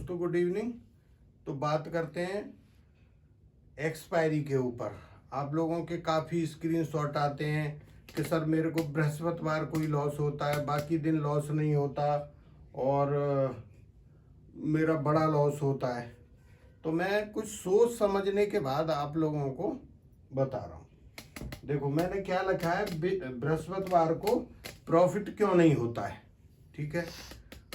दोस्तों good evening. तो बात करते हैं एक्सपायरी के ऊपर। आप लोगों के काफ़ी स्क्रीनशॉट आते हैं कि सर मेरे को बृहस्पतिवार को ही लॉस होता है, बाकी दिन लॉस नहीं होता और मेरा बड़ा लॉस होता है। तो मैं कुछ सोच समझने के बाद आप लोगों को बता रहा हूँ। देखो मैंने क्या लिखा है, बृहस्पतिवार को प्रॉफिट क्यों नहीं होता है। ठीक है,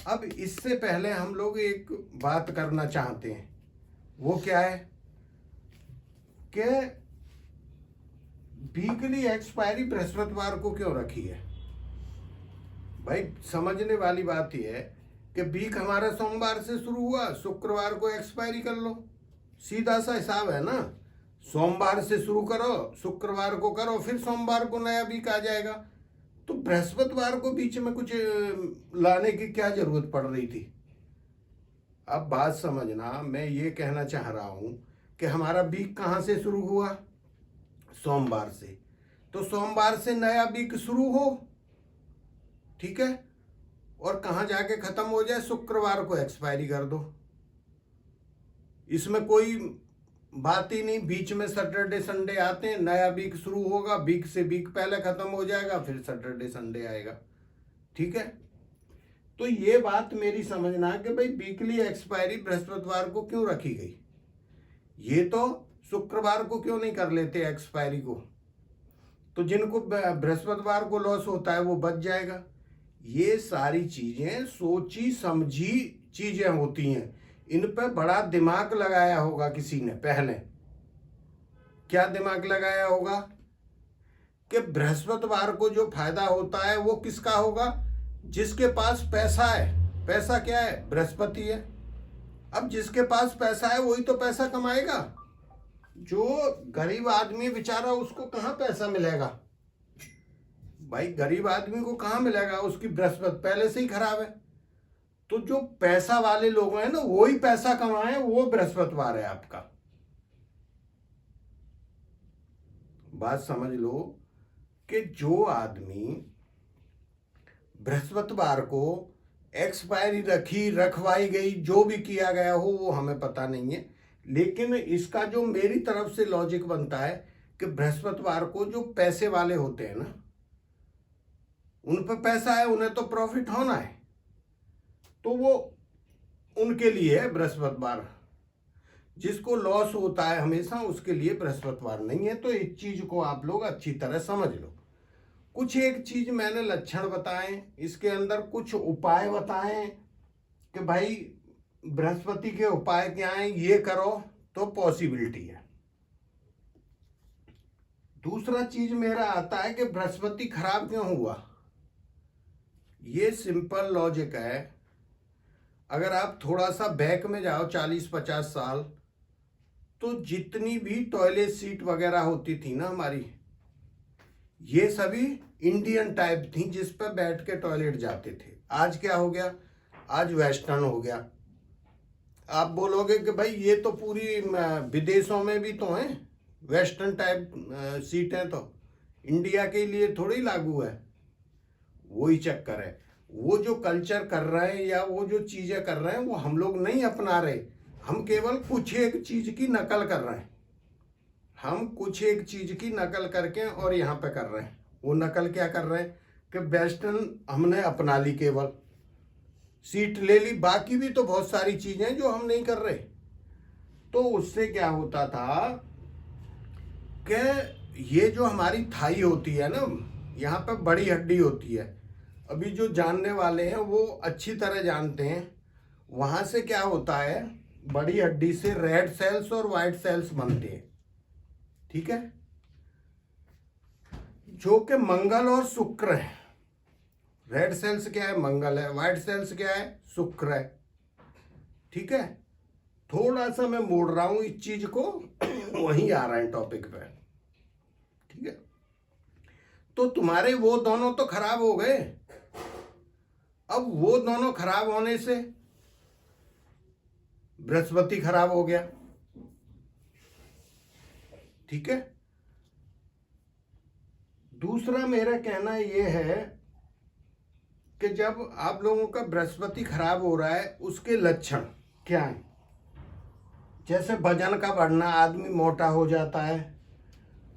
अब इससे पहले हम लोग एक बात करना चाहते हैं, वो क्या है कि वीकली एक्सपायरी बृहस्पतिवार को क्यों रखी है। भाई समझने वाली बात यह है कि वीक हमारा सोमवार से शुरू हुआ, शुक्रवार को एक्सपायरी कर लो, सीधा सा हिसाब है ना। सोमवार से शुरू करो, शुक्रवार को करो, फिर सोमवार को नया वीक आ जाएगा। तो बृहस्पतिवार को बीच में कुछ लाने की क्या जरूरत पड़ रही थी। अब बात समझना, मैं ये कहना चाह रहा हूं कि हमारा वीक कहां से शुरू हुआ, सोमवार से। तो सोमवार से नया वीक शुरू हो, ठीक है, और कहां जाके खत्म हो जाए, शुक्रवार को एक्सपायरी कर दो। इसमें कोई बात ही नहीं। बीच में सैटरडे संडे आते हैं, नया वीक शुरू होगा, वीक से वीक पहले खत्म हो जाएगा, फिर सैटरडे संडे आएगा। ठीक है, तो ये बात मेरी समझना कि भाई वीकली एक्सपायरी बृहस्पतिवार को क्यों रखी गई। ये तो शुक्रवार को क्यों नहीं कर लेते एक्सपायरी को, तो जिनको बृहस्पतिवार को लॉस होता है वो बच जाएगा। ये सारी चीजें सोची समझी चीजें होती हैं, इन पर बड़ा दिमाग लगाया होगा किसी ने पहले। क्या दिमाग लगाया होगा कि बृहस्पतिवार को जो फायदा होता है वो किसका होगा, जिसके पास पैसा है। पैसा क्या है, बृहस्पति है। अब जिसके पास पैसा है वही तो पैसा कमाएगा। जो गरीब आदमी बेचारा, उसको कहां पैसा मिलेगा भाई, गरीब आदमी को कहां मिलेगा, उसकी बृहस्पति पहले से ही खराब है। तो जो पैसा वाले लोग हैं ना, वो ही पैसा कमाए, वो बृहस्पतिवार है आपका। बात समझ लो कि जो आदमी बृहस्पतिवार को एक्सपायरी रखी, रखवाई गई, जो भी किया गया हो वो हमें पता नहीं है, लेकिन इसका जो मेरी तरफ से लॉजिक बनता है कि बृहस्पतिवार को जो पैसे वाले होते हैं ना, उन पर पैसा है, उन्हें तो प्रॉफिट होना है, तो वो उनके लिए है बृहस्पतिवार। जिसको लॉस होता है हमेशा, उसके लिए बृहस्पतिवार नहीं है। तो इस चीज को आप लोग अच्छी तरह समझ लो। कुछ एक चीज मैंने लक्षण बताए, इसके अंदर कुछ उपाय बताए कि भाई बृहस्पति के उपाय क्या हैं, ये करो तो पॉसिबिलिटी है। दूसरा चीज मेरा आता है कि बृहस्पति खराब क्यों हुआ। ये सिंपल लॉजिक है। अगर आप थोड़ा सा बैक में जाओ 40-50 साल, तो जितनी भी टॉयलेट सीट वगैरह होती थी ना हमारी, ये सभी इंडियन टाइप थी, जिस पर बैठ के टॉयलेट जाते थे। आज क्या हो गया, आज वेस्टर्न हो गया। आप बोलोगे कि भाई ये तो पूरी विदेशों में भी तो हैं वेस्टर्न टाइप सीटें, तो इंडिया के लिए थोड़ी लागू है। वही चक्कर है, वो जो कल्चर कर रहे हैं या वो जो चीजें कर रहे हैं वो हम लोग नहीं अपना रहे। हम केवल कुछ एक चीज की नकल कर रहे हैं। हम कुछ एक चीज की नकल करके और यहाँ पे कर रहे हैं। वो नकल क्या कर रहे हैं कि वेस्टर्न हमने अपना ली, केवल सीट ले ली, बाकी भी तो बहुत सारी चीजें जो हम नहीं कर रहे। तो उससे क्या होता था कि ये जो हमारी थाई होती है ना, यहाँ पे बड़ी हड्डी होती है। अभी जो जानने वाले हैं वो अच्छी तरह जानते हैं, वहां से क्या होता है, बड़ी हड्डी से रेड सेल्स और व्हाइट सेल्स बनते हैं। ठीक है, जो कि मंगल और शुक्र है। रेड सेल्स क्या है, मंगल है, व्हाइट सेल्स क्या है, शुक्र है। ठीक है, थोड़ा सा मैं मोड़ रहा हूं इस चीज को, वहीं आ रहा है टॉपिक पे। ठीक है, तो तुम्हारे वो दोनों तो खराब हो गए। अब वो दोनों खराब होने से बृहस्पति खराब हो गया। ठीक है, दूसरा मेरा कहना यह है कि जब आप लोगों का बृहस्पति खराब हो रहा है, उसके लक्षण क्या है, जैसे वजन का बढ़ना, आदमी मोटा हो जाता है,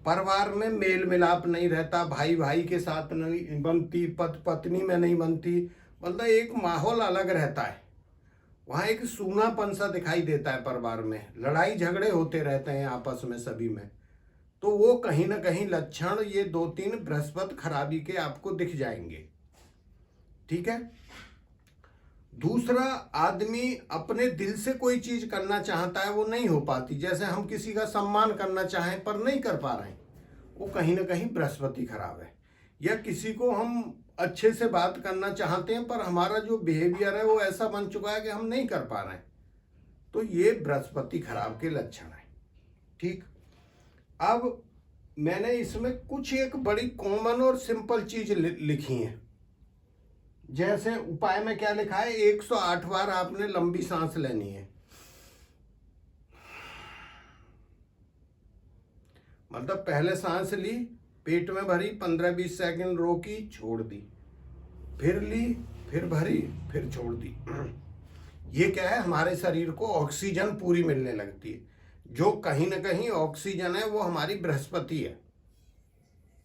परिवार में मेल मिलाप नहीं रहता, भाई भाई के साथ नहीं बनती, पत्नी में नहीं बनती, मतलब एक माहौल अलग रहता है, वहाँ एक सूनापन सा दिखाई देता है परिवार में, लड़ाई झगड़े होते रहते हैं आपस में सभी में। तो वो कहीं ना कहीं लक्षण ये 2-3 बृहस्पति खराबी के आपको दिख जाएंगे। ठीक है। दूसरा, आदमी अपने दिल से कोई चीज करना चाहता है, वो नहीं हो पाती, जैसे हम किसी का सम्मान करना चाहें पर नहीं कर पा रहे हैं, वो कहीं ना कहीं बृहस्पति खराब है। या किसी को हम अच्छे से बात करना चाहते हैं पर हमारा जो बिहेवियर है वो ऐसा बन चुका है कि हम नहीं कर पा रहे हैं, तो ये बृहस्पति खराब के लक्षण है। ठीक। अब मैंने इसमें कुछ एक बड़ी कॉमन और सिंपल चीज लिखी है। जैसे उपाय में क्या लिखा है, 108 बार आपने लंबी सांस लेनी है, मतलब पहले सांस ली, पेट में भरी, 15-20 सेकंड रोकी, छोड़ दी, फिर ली, फिर भरी, फिर छोड़ दी। ये क्या है, हमारे शरीर को ऑक्सीजन पूरी मिलने लगती है। जो कहीं ना कहीं ऑक्सीजन है वो हमारी बृहस्पति है।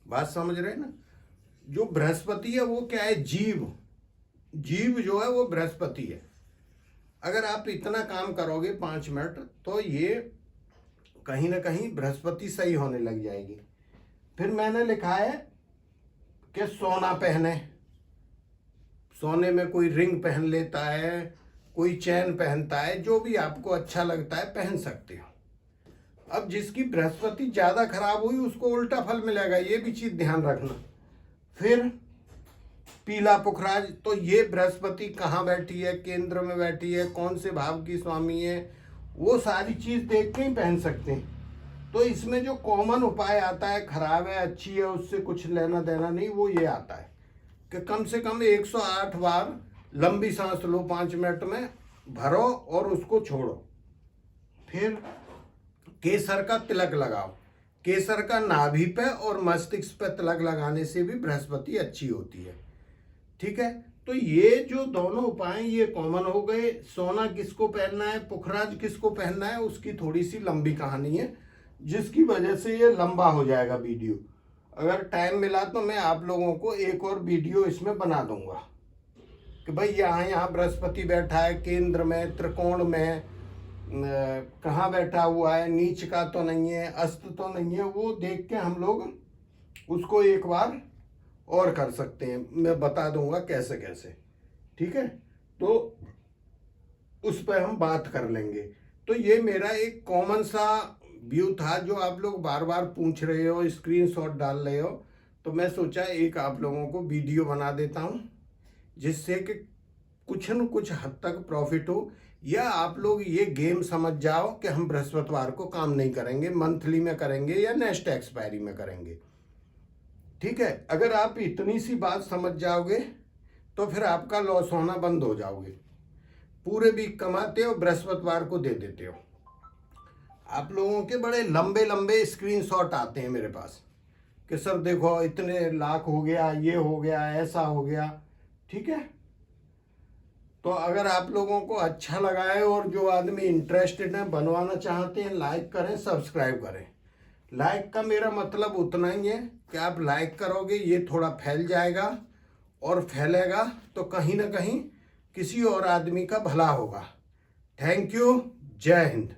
बात समझ रहे हैं ना। जो बृहस्पति है वो क्या है, जीव जो है वो बृहस्पति है। अगर आप इतना काम करोगे 5 मिनट, तो ये कहीं ना कहीं बृहस्पति सही होने लग जाएगी। फिर मैंने लिखा है कि सोना पहने, सोने में कोई रिंग पहन लेता है, कोई चैन पहनता है, जो भी आपको अच्छा लगता है पहन सकते हो। अब जिसकी बृहस्पति ज्यादा खराब हुई उसको उल्टा फल मिलेगा, ये भी चीज ध्यान रखना। फिर पीला पुखराज, तो ये बृहस्पति कहाँ बैठी है, केंद्र में बैठी है, कौन से भाव की स्वामी है, वो सारी चीज देख के ही पहन सकते हैं। तो इसमें जो कॉमन उपाय आता है, खराब है अच्छी है उससे कुछ लेना देना नहीं, वो ये आता है कि कम से कम 108 बार लंबी सांस लो, 5 मिनट में भरो और उसको छोड़ो। फिर केसर का तिलक लगाओ, केसर का नाभि पे और मस्तिष्क पे तिलक लगाने से भी बृहस्पति अच्छी होती है। ठीक है। तो ये जो दोनों उपाय ये कॉमन हो गए। सोना किसको पहनना है, पुखराज किसको पहनना है, उसकी थोड़ी सी लंबी कहानी है, जिसकी वजह से ये लंबा हो जाएगा वीडियो। अगर टाइम मिला तो मैं आप लोगों को एक और वीडियो इसमें बना दूंगा कि भाई यहाँ बृहस्पति बैठा है, केंद्र में, त्रिकोण में, कहाँ बैठा हुआ है, नीच का तो नहीं है, अस्त तो नहीं है, वो देख के हम लोग उसको एक बार और कर सकते हैं। मैं बता दूंगा कैसे कैसे। ठीक है। तो उस पर हम बात कर लेंगे। तो ये मेरा एक कॉमन सा व्यू था, जो आप लोग बार बार पूछ रहे हो, स्क्रीनशॉट डाल रहे हो, तो मैं सोचा एक आप लोगों को वीडियो बना देता हूँ, जिससे कि कुछ न कुछ हद तक प्रॉफिट हो, या आप लोग ये गेम समझ जाओ कि हम बृहस्पतिवार को काम नहीं करेंगे, मंथली में करेंगे या नेक्स्ट एक्सपायरी में करेंगे। ठीक है। अगर आप इतनी सी बात समझ जाओगे तो फिर आपका लॉस होना बंद हो जाओगे। पूरे वीक कमाते हो, बृहस्पतिवार को दे देते हो। आप लोगों के बड़े लंबे लंबे स्क्रीनशॉट आते हैं मेरे पास कि सर देखो इतने लाख हो गया, ये हो गया, ऐसा हो गया। ठीक है। तो अगर आप लोगों को अच्छा लगा है और जो आदमी इंटरेस्टेड है, बनवाना चाहते हैं, लाइक करें, सब्सक्राइब करें। लाइक का मेरा मतलब उतना ही है कि आप लाइक करोगे, ये थोड़ा फैल जाएगा, और फैलेगा तो कहीं ना कहीं किसी और आदमी का भला होगा। Thank you. जय हिंद।